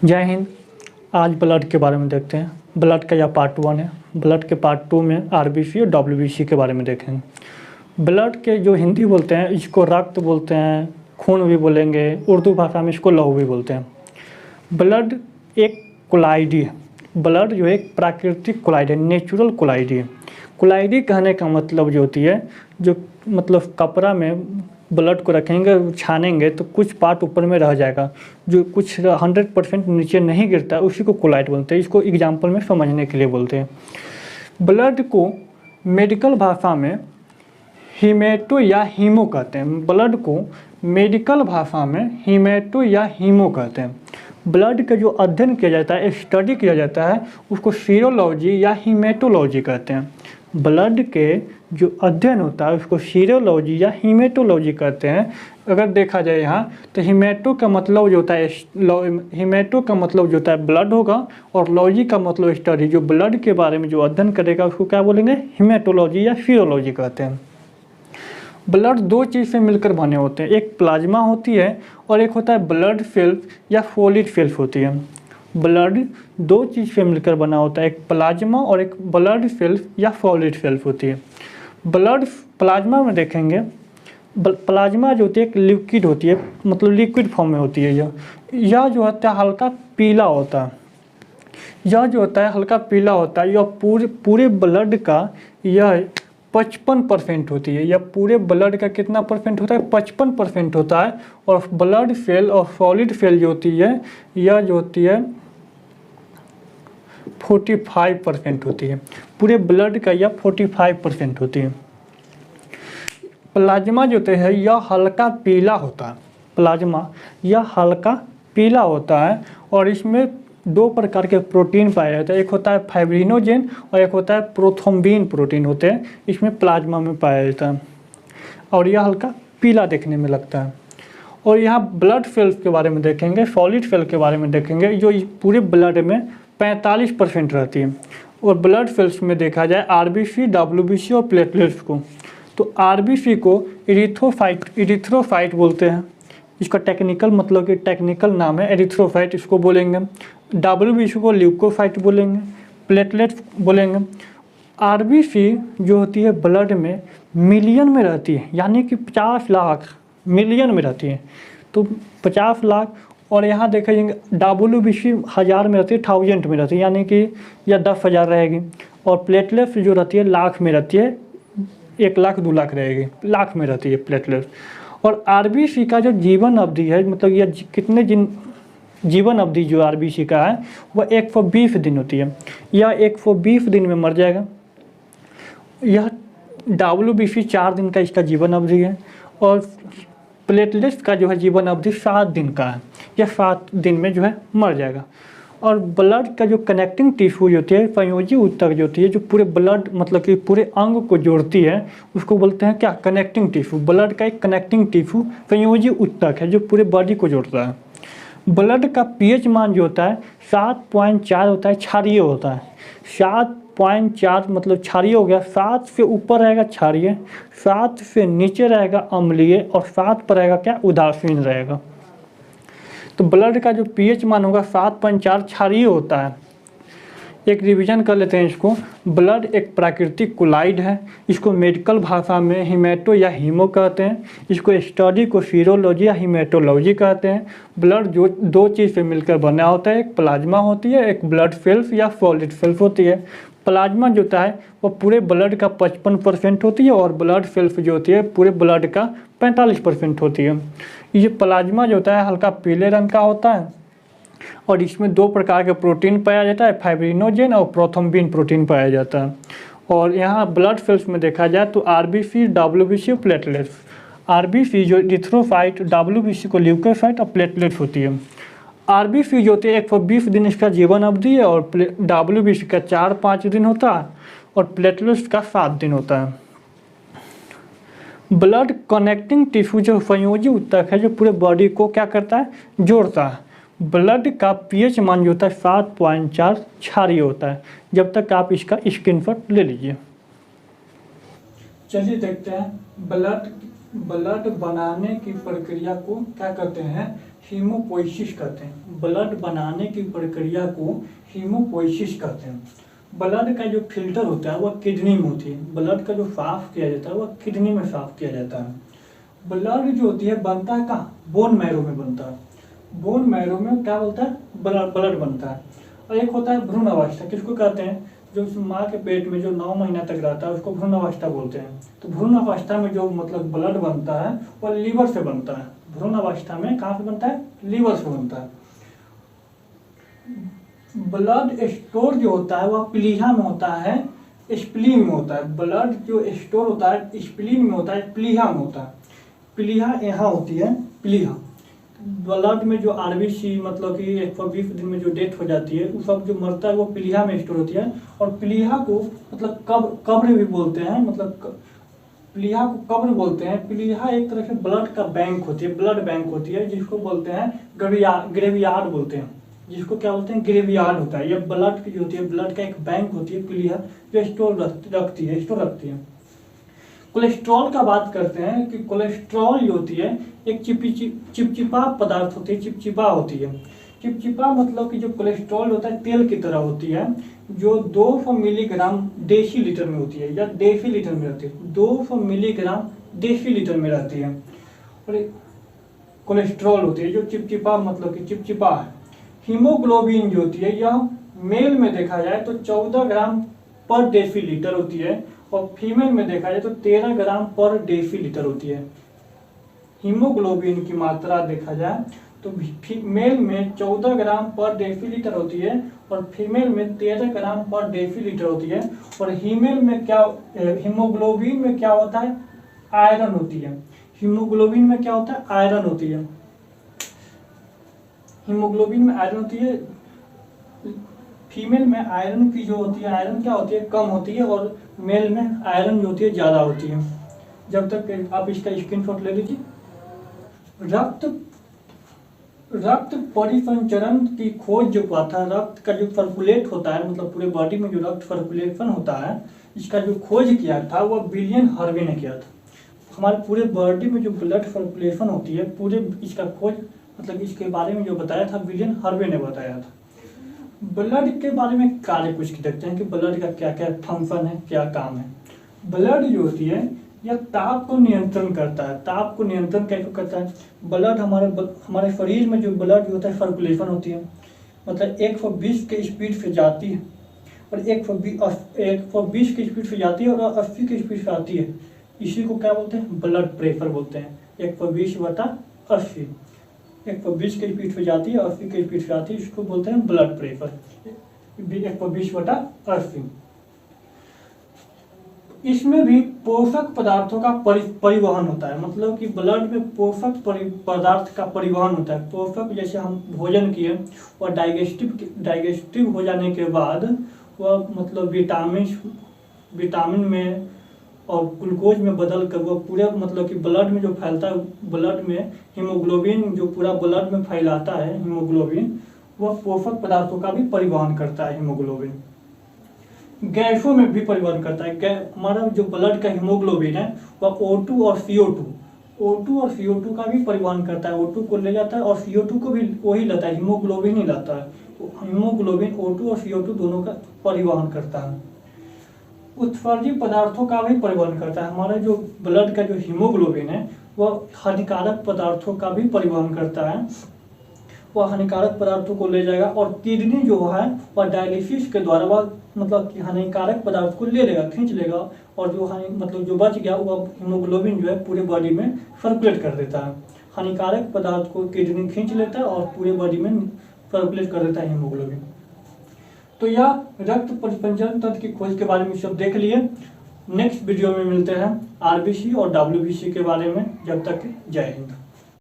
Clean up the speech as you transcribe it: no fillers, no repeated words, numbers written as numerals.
जय हिंद। आज ब्लड के बारे में देखते हैं। ब्लड का यह पार्ट 1 है। ब्लड के पार्ट 2 में आरबीसी और डब्ल्यूबीसी के बारे में देखेंगे। ब्लड के जो हिंदी बोलते हैं इसको रक्त बोलते हैं, खून भी बोलेंगे, उर्दू भाषा में इसको लहू भी बोलते हैं। ब्लड एक कोलाइडी है। ब्लड जो एक प्राकृतिक कोलाइड है, नेचुरल कोलाइडी है। कोलाइडी कहने का मतलब जो होती है, जो मतलब कपड़ा में ब्लड को रखेंगे, छानेंगे तो कुछ पार्ट ऊपर में रह जाएगा, जो कुछ 100% नीचे नहीं गिरता है, उसी को कोलाइड बोलते हैं। इसको एग्जाम्पल में समझने के लिए बोलते हैं। ब्लड को मेडिकल भाषा में हीमेटो या हीमो कहते हैं। ब्लड को मेडिकल भाषा में हीमेटो या हीमो कहते हैं। ब्लड का जो अध्ययन किया जाता है, स्टडी किया जाता है, उसको सीरोलॉजी या हीमेटोलॉजी कहते हैं। ब्लड के जो अध्ययन होता है उसको सीरोलॉजी या हीमेटोलॉजी कहते हैं। अगर देखा जाए यहाँ तो हीमेटो का मतलब जो होता है, हीमेटो का मतलब जो होता है ब्लड होगा, और लॉजी का मतलब स्टडी, जो ब्लड के बारे में जो अध्ययन करेगा उसको क्या बोलेंगे, हीमेटोलॉजी या सीरोलॉजी कहते हैं। ब्लड दो चीज़ से मिलकर बने होते हैं, एक प्लाज्मा होती है और एक होता है ब्लड सेल्स या फोलिड सेल्स होती है। ब्लड दो चीज़ से मिलकर बना होता है, एक प्लाज्मा और एक ब्लड सेल्स या फोलिड सेल्स होती है। ब्लड प्लाज्मा में देखेंगे, प्लाज्मा जो होती है एक लिक्विड होती है, मतलब लिक्विड फॉर्म में होती है। यह जो होता है हल्का पीला होता है। यह जो होता है हल्का पीला होता है, यह पूरे ब्लड का यह 55% होती है। यह पूरे ब्लड का कितना परसेंट होता है, 55% होता है। और ब्लड सेल और सॉलिड सेल जो होती है, यह जो होती है 45% होती है। पूरे ब्लड का यह 45% होती है। प्लाज्मा जो होता है यह हल्का पीला होता है। प्लाज्मा यह हल्का पीला होता है और इसमें दो प्रकार के प्रोटीन पाए जाते हैं, एक होता है फाइब्रिनोजेन और एक होता है प्रोथ्रोम्बिन प्रोटीन होते हैं, इसमें प्लाज्मा में पाया जाता है और यह हल्का पीला देखने में लगता है। और यहाँ ब्लड सेल्स के बारे में देखेंगे, सॉलिड सेल के बारे में देखेंगे, जो पूरे ब्लड में 45% रहती है। और ब्लड सेल्स में देखा जाए आरबीसी, डब्ल्यूबीसी और प्लेटलेट्स को, तो आरबीसी को एरिथ्रोसाइट बोलते हैं। इसका टेक्निकल मतलब कि टेक्निकल नाम है एरिथ्रोसाइट, इसको बोलेंगे। डब्ल्यूबीसी को ल्यूकोसाइट बोलेंगे, प्लेटलेट्स बोलेंगे। आरबीसी जो होती है ब्लड में मिलियन में रहती है, यानी कि 50 लाख मिलियन में रहती है, तो 50 लाख। और यहाँ देखा जाएंगे डब्ल्यूबीसी 1000 में रहती है, 1000 में रहती है, यानी कि यह 10,000 रहेगी। और प्लेटलेट्स जो रहती है लाख में रहती है, 1 लाख 2 लाख रहेगी, लाख में रहती है प्लेटलेट्स। और आरबीसी का जो जीवन अवधि है, मतलब यह कितने जीवन अवधि जो आरबीसी का है वह 120 दिन होती है। यह 120 दिन में मर जाएगा। यह डब्ल्यूबीसी 4 दिन का इसका जीवन अवधि है और प्लेटलेट्स का जो है जीवन अवधि 7 दिन का है। यह 7 दिन में जो है मर जाएगा। और ब्लड का जो कनेक्टिंग टिश्यू जो होती है, संयोजी ऊतक जो होती है, जो पूरे ब्लड मतलब कि पूरे अंग को जोड़ती है, उसको बोलते हैं क्या, कनेक्टिंग टिश्यू। ब्लड का एक कनेक्टिंग टिश्यू संयोजी ऊतक है जो पूरे बॉडी को जोड़ता है। ब्लड का पीएच मान जो होता है 7.4 होता है, क्षारीय होता है। 7.4 मतलब क्षारीय हो गया। 7 से ऊपर रहेगा क्षारीय, 7 से नीचे रहेगा अम्लीय और 7 पर रहेगा क्या, उदासीन रहेगा। तो ब्लड का जो पीएच मान होगा 7.4 क्षारीय होता है। एक रिवीजन कर लेते हैं इसको। ब्लड एक प्राकृतिक कोलाइड है। इसको मेडिकल भाषा में हीमेटो या हीमो कहते हैं। इसको स्टडी को सीरोलॉजी या हीमेटोलॉजी कहते हैं। ब्लड जो दो चीज़ से मिलकर बना होता है, एक प्लाज्मा होती है, एक ब्लड सेल्स या सॉलिड सेल्स होती है। प्लाज्मा जो होता है वो पूरे ब्लड का 55% होती है और ब्लड सेल्स जो होती है पूरे ब्लड का 45% होती है। ये प्लाज्मा जो होता है हल्का पीले रंग का होता है और इसमें दो प्रकार के प्रोटीन पाया जाता है, फाइब्रिनोजेन और प्रोथ्रोम्बिन प्रोटीन पाया जाता है। और यहाँ ब्लड सेल्स में देखा जाए तो आरबीसी, डब्ल्यूबीसी और प्लेटलेट्स। आरबीसी जो एरिथ्रोसाइट, डब्ल्यूबीसी को ल्यूकोसाइट और प्लेटलेट्स होती है। आरबीसी जो होती है 120 दिन इसका जीवन अवधि है और डब्ल्यूबीसी का 4-5 दिन होता है और प्लेटलेट्स का 7 दिन होता है। ब्लड कनेक्टिंग टिश्यू जो संयोजी ऊतक है, जो पूरे बॉडी को क्या करता है, जोड़ता है। ब्लड का पीएच मान जो होता है 7.4 क्षारीय होता है। जब तक आप इसका स्क्रीनशॉट ले लीजिए। चलिए देखते हैं ब्लड बनाने की प्रक्रिया को क्या कहते हैं, हीमोपोइसिस कहते हैं। ब्लड बनाने की प्रक्रिया को हीमोपोइसिस कहते हैं। ब्लड का जो फिल्टर होता है वह किडनी में होती है। ब्लड का जो साफ किया जाता है वह किडनी में साफ किया जाता है। ब्लड जो होती है बनता है कहाँ? बोन मैरो में बनता है। बोन मैरो में क्या बोलता है? ब्लड बनता है। और एक होता है भ्रूण अवस्था, किसको कहते हैं? जो माँ के पेट में जो 9 महीना तक रहता है उसको भ्रूण अवस्था बोलते हैं। तो भ्रूण अवस्था में जो मतलब ब्लड बनता है वह लीवर से बनता है। भ्रूण अवस्था में कहाँ से बनता है? लीवर से बनता है। ब्लड स्टोर जो होता है वह प्लीहा में होता है, स्प्लीन में होता है। ब्लड जो स्टोर होता है स्प्लीन में होता है, प्लीहा में होता है। प्लीहा यहाँ होती है, प्लीहा। ब्लड में जो आरबीसी मतलब कि 120 दिन में जो डेथ हो जाती है उस सब जो मरता है वो प्लीहा में स्टोर होती है। और प्लीहा को मतलब कब्र भी बोलते हैं, मतलब प्लीहा को कब्र बोलते हैं। प्लीहा एक तरह से ब्लड का बैंक होती है, ब्लड बैंक होती है, जिसको बोलते हैं ग्रेवयार्ड बोलते हैं। जिसको क्या बोलते हैं? ग्रेवयार्ड होता है। ये ब्लड की जो होती है, ब्लड का एक बैंक होती है प्लीहा, जो स्टोर रखती है। कोलेस्ट्रॉल का बात करते हैं कि कोलेस्ट्रॉल जो होती है एक चिपचिपा पदार्थ होती है, चिपचिपा होती है। चिपचिपा मतलब कि जो कोलेस्ट्रॉल होता है तेल की तरह होती है, जो 200 मिलीग्राम डेसीलीटर में होती है या डेसीलीटर में रहती है। 200 मिलीग्राम डेसीलीटर में रहती है। और कोलेस्ट्रॉल होती है जो चिपचिपा मतलब कि चिपचिपा है। हीमोग्लोबिन जो होती है यह मेल में देखा जाए तो 14 ग्राम पर डेसीलीटर होती है और फीमेल में देखा जाए तो 13 ग्राम पर डेसीलीटर होती है। हीमोग्लोबिन की मात्रा देखा जाए तो मेल में 14 ग्राम पर डेसीलीटर होती है और फीमेल में 13 ग्राम पर डेसीलीटर होती है। और हीमोग्लोबिन में क्या होता है? आयरन होती है। हीमोग्लोबिन में क्या होता है? आयरन होती है। हीमोग्लोबिन में आयरन होती है। फीमेल में आयरन की जो होती है, आयरन क्या होती है? कम होती है। और मेल में आयरन जो होती है ज़्यादा होती है। जब तक आप इसका स्क्रीनशॉट ले लीजिए। रक्त परिसंचरण की खोज जो हुआ था, रक्त का जो सर्कुलेट होता है मतलब पूरे बॉडी में जो रक्त सर्कुलेशन होता है, इसका जो खोज किया था वह विलियम हार्वे ने किया था। हमारे पूरे बॉडी में जो ब्लड सर्कुलेशन होती है पूरे इसका खोज मतलब इसके बारे में जो बताया था विलियम हार्वे ने बताया था। ब्लड के बारे में कार्य कुछ देखते हैं कि ब्लड का क्या क्या फंक्शन है, क्या काम है। ब्लड जो होती है यह ताप को नियंत्रण करता है। ताप को नियंत्रण कैसे करता है? ब्लड हमारे शरीर में जो ब्लड होता है सर्कुलेशन होती है, मतलब 120 के स्पीड से जाती है और 120 की स्पीड से जाती है और 80 की स्पीड से आती है। इसी को क्या बोलते हैं? ब्लड प्रेशर बोलते हैं। 120/80, 120 की स्पीड से जाती है, 80 की स्पीड से आती है, इसको बोलते हैं ब्लड प्रेशर। 120/80। इसमें भी पोषक पदार्थों का परिवहन होता है, मतलब कि ब्लड में पोषक पदार्थ का परिवहन होता है। पोषक जैसे हम भोजन किए और डाइजेस्टिव हो जाने के बाद वह मतलब विटामिन में और ग्लूकोज में बदल कर वह पूरे मतलब कि ब्लड में जो फैलता है, ब्लड में हीमोग्लोबिन जो पूरा ब्लड में फैलाता है, हीमोग्लोबिन वह पोषक पदार्थों का भी परिवहन करता है। हीमोग्लोबिन गैसों में भी परिवहन करता है। हमारा जो ब्लड का हीमोग्लोबिन है वह O2 और CO2 का भी परिवहन करता है। O2 को ले जाता है और CO2 को भी वही लाता है, हीमोग्लोबिन ही लाता है। तो हीमोग्लोबिन O2 और CO2 दोनों का परिवहन करता है। उत्सर्जी पदार्थों का भी परिवहन करता है। हमारा जो ब्लड का जो हीमोग्लोबिन है वह हानिकारक पदार्थों का भी परिवहन करता है। वह हानिकारक पदार्थों को ले जाएगा और किडनी जो है वह डायलिसिस के द्वारा वह मतलब कि हानिकारक पदार्थ को ले लेगा, खींच लेगा और जो बच गया वह हीमोग्लोबिन जो है पूरे बॉडी में सर्कुलेट कर देता है। हानिकारक पदार्थ को किडनी खींच लेता है और पूरे बॉडी में सर्कुलेट कर देता है हीमोग्लोबिन। तो यह रक्त परिसंचरण तंत्र की खोज के बारे में सब देख लिए। नेक्स्ट वीडियो में मिलते हैं आरबीसी और डब्ल्यूबीसी के बारे में। जब तक जय हिंद।